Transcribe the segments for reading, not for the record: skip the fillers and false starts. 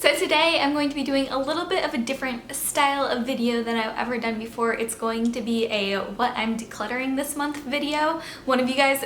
So today I'm going to be doing a little bit of a different style of video than I've ever done before. It's going to be a what I'm decluttering this month video. One of you guys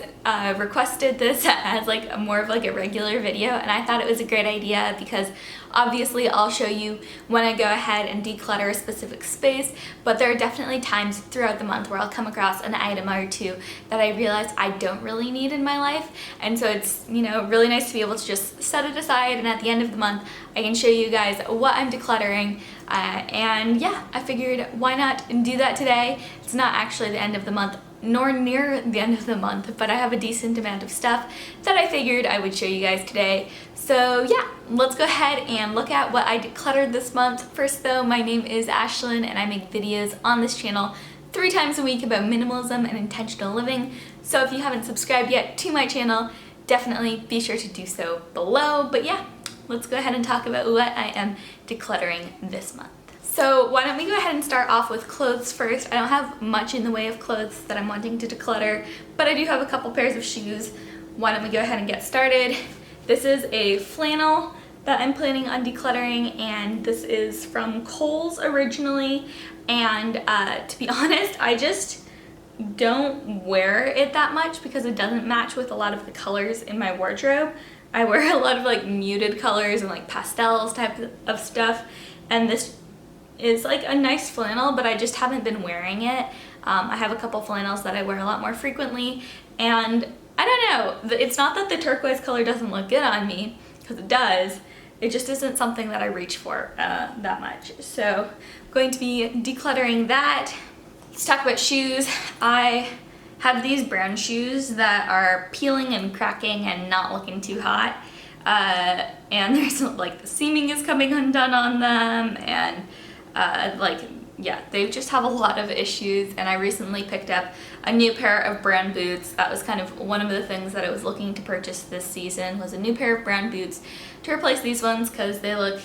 requested this as like more of like a regular video, and I thought it was a great idea because obviously I'll show you when I go ahead and declutter a specific space, but there are definitely times throughout the month where I'll come across an item or two that I realize I don't really need in my life, and so it's, you know, really nice to be able to just set it aside, and at the end of the month I can show you guys what I'm decluttering, and yeah, I figured why not do that today. It's not actually the end of the month, nor near the end of the month, but I have a decent amount of stuff that I figured I would show you guys today. So yeah, let's go ahead and look at what I decluttered this month. First though, my name is Ashlynne and I make videos on this channel 3 times a week about minimalism and intentional living. So if you haven't subscribed yet to my channel, definitely be sure to do so below. But yeah, let's go ahead and talk about what I am decluttering this month. So why don't we go ahead and start off with clothes first. I don't have much in the way of clothes that I'm wanting to declutter, but I do have a couple pairs of shoes. Why don't we go ahead and get started? This is a flannel that I'm planning on decluttering, and this is from Kohl's originally, and to be honest, I just don't wear it that much because it doesn't match with a lot of the colors in my wardrobe. I wear a lot of like muted colors and like pastels type of stuff, and this is like a nice flannel, but I just haven't been wearing it. I have a couple flannels that I wear a lot more frequently, and I don't know, it's not that the turquoise color doesn't look good on me, because it does. It just isn't something that I reach for that much. So I'm going to be decluttering that. Let's talk about shoes. I have these brown shoes that are peeling and cracking and not looking too hot. And there's like the seaming is coming undone on them, and yeah, they just have a lot of issues, and I recently picked up a new pair of brown boots. That was kind of one of the things that I was looking to purchase this season, was a new pair of brown boots to replace these ones because they look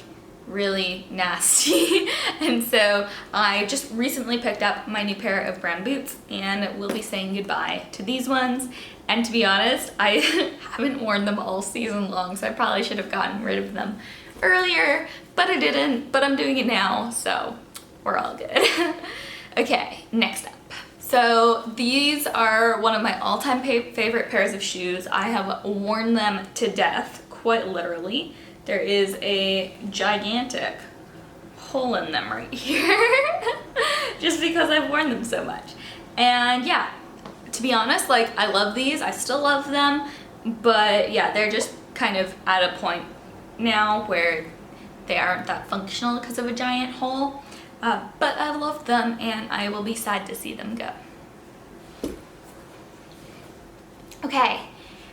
really nasty. And so I just recently picked up my new pair of brown boots and we'll be saying goodbye to these ones. And to be honest, I haven't worn them all season long, so I probably should have gotten rid of them earlier, but I didn't, but I'm doing it now, so we're all good. Okay, next up. So these are one of my all-time favorite pairs of shoes. I have worn them to death, quite literally. There is a gigantic hole in them right here, just because I've worn them so much. And yeah, to be honest, like, I love these, I still love them, but yeah, they're just kind of at a point now where they aren't that functional because of a giant hole, but I love them and I will be sad to see them go. Okay,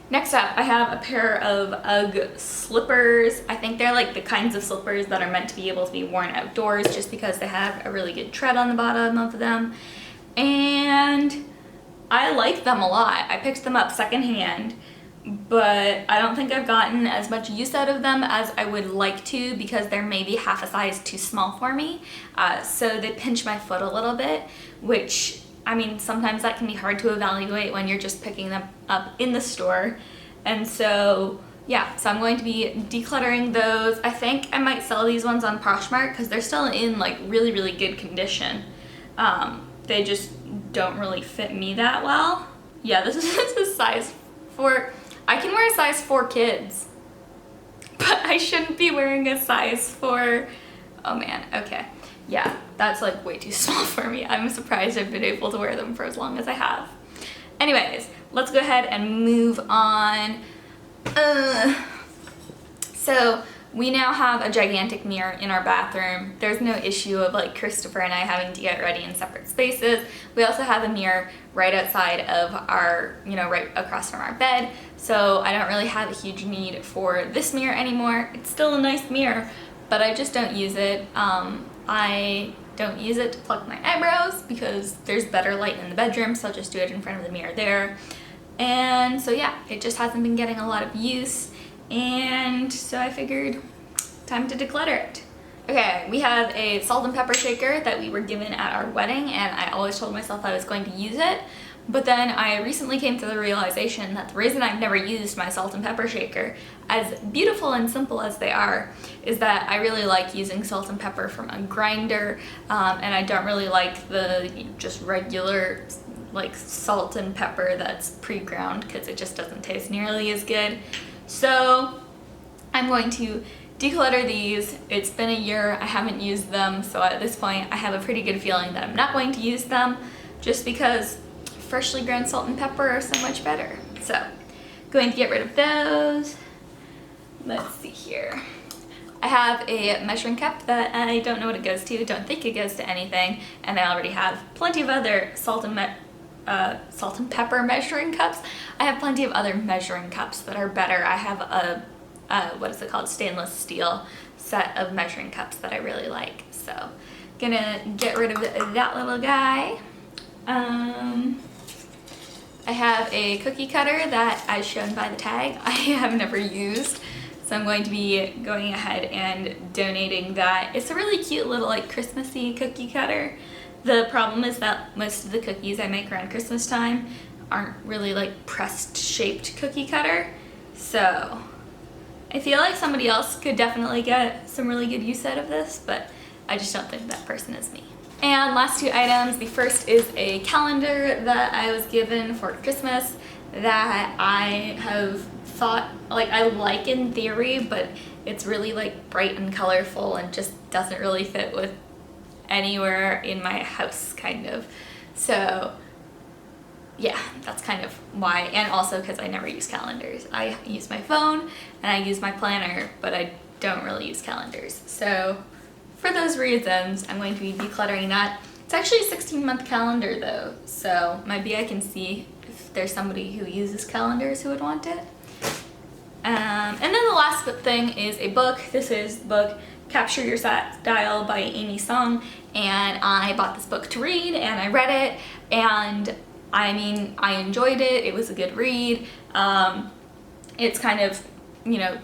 next up I have a pair of UGG slippers. I think they're like the kinds of slippers that are meant to be able to be worn outdoors just because they have a really good tread on the bottom of them, and I like them a lot. I picked them up secondhand, but I don't think I've gotten as much use out of them as I would like to because they're maybe half a size too small for me. So they pinch my foot a little bit, which, I mean, sometimes that can be hard to evaluate when you're just picking them up in the store. And so yeah, so I'm going to be decluttering those. I think I might sell these ones on Poshmark because they're still in like really, really good condition. They just don't really fit me that well. Yeah, this is a size 4. I can wear a size 4 kids, but I shouldn't be wearing a size 4. Oh man, okay. Yeah, that's like way too small for me. I'm surprised I've been able to wear them for as long as I have. Anyways, let's go ahead and move on. So we now have a gigantic mirror in our bathroom. There's no issue of like Christopher and I having to get ready in separate spaces. We also have a mirror right outside of our, you know, right across from our bed. So I don't really have a huge need for this mirror anymore. It's still a nice mirror, but I just don't use it. I don't use it to pluck my eyebrows because there's better light in the bedroom, so I'll just do it in front of the mirror there. And so yeah, it just hasn't been getting a lot of use, and so I figured time to declutter it. Okay, we have a salt and pepper shaker that we were given at our wedding, and I always told myself I was going to use it, But then I recently came to the realization that the reason I've never used my salt and pepper shaker, as beautiful and simple as they are, is that I really like using salt and pepper from a grinder, and I don't really like the just regular like salt and pepper that's pre-ground because it just doesn't taste nearly as good. So I'm going to declutter these. It's been a year, I haven't used them, so at this point I have a pretty good feeling that I'm not going to use them just because freshly ground salt and pepper are so much better. So going to get rid of those. Let's see here. I have a measuring cup that I don't know what it goes to, don't think it goes to anything, and I already have plenty of other salt and pepper measuring cups. I have plenty of other measuring cups that are better. I have a what is it called, stainless steel set of measuring cups that I really like. So gonna get rid of that little guy. I have a cookie cutter that, as shown by the tag, I have never used, so I'm going to be going ahead and donating that. It's a really cute little like Christmassy cookie cutter. The problem is that most of the cookies I make around Christmas time aren't really like pressed shaped cookie cutter, so I feel like somebody else could definitely get some really good use out of this, but I just don't think that person is me. And last two items, the first is a calendar that I was given for Christmas that I have thought, like, I like in theory, but it's really like bright and colorful and just doesn't really fit with anywhere in my house, kind of. So yeah, that's kind of why, and also because I never use calendars. I use my phone and I use my planner, but I don't really use calendars. So for those reasons, I'm going to be decluttering that. It's actually a 16-month calendar though, so maybe I can see if there's somebody who uses calendars who would want it. And then the last thing is a book. This is the book Capture Your Style by Amy Song, and I bought this book to read and I read it, and I mean, I enjoyed it. It was a good read. It's kind of, you know,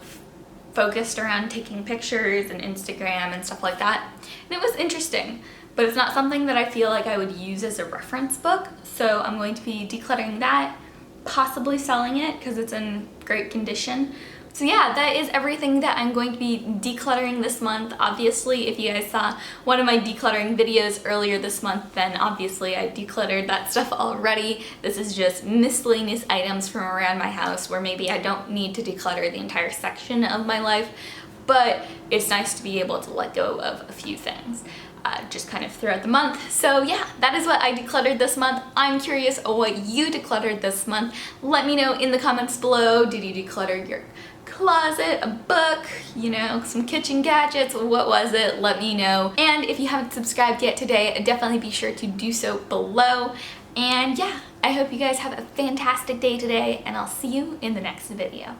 focused around taking pictures and Instagram and stuff like that. And it was interesting, but it's not something that I feel like I would use as a reference book. So I'm going to be decluttering that, possibly selling it because it's in great condition. So yeah, that is everything that I'm going to be decluttering this month. Obviously, if you guys saw one of my decluttering videos earlier this month, then obviously I decluttered that stuff already. This is just miscellaneous items from around my house where maybe I don't need to declutter the entire section of my life, but it's nice to be able to let go of a few things. Just kind of throughout the month. So yeah, that is what I decluttered this month. I'm curious what you decluttered this month. Let me know in the comments below. Did you declutter your closet, a book, you know, some kitchen gadgets? What was it? Let me know. And if you haven't subscribed yet today, definitely be sure to do so below. And yeah, I hope you guys have a fantastic day today, and I'll see you in the next video.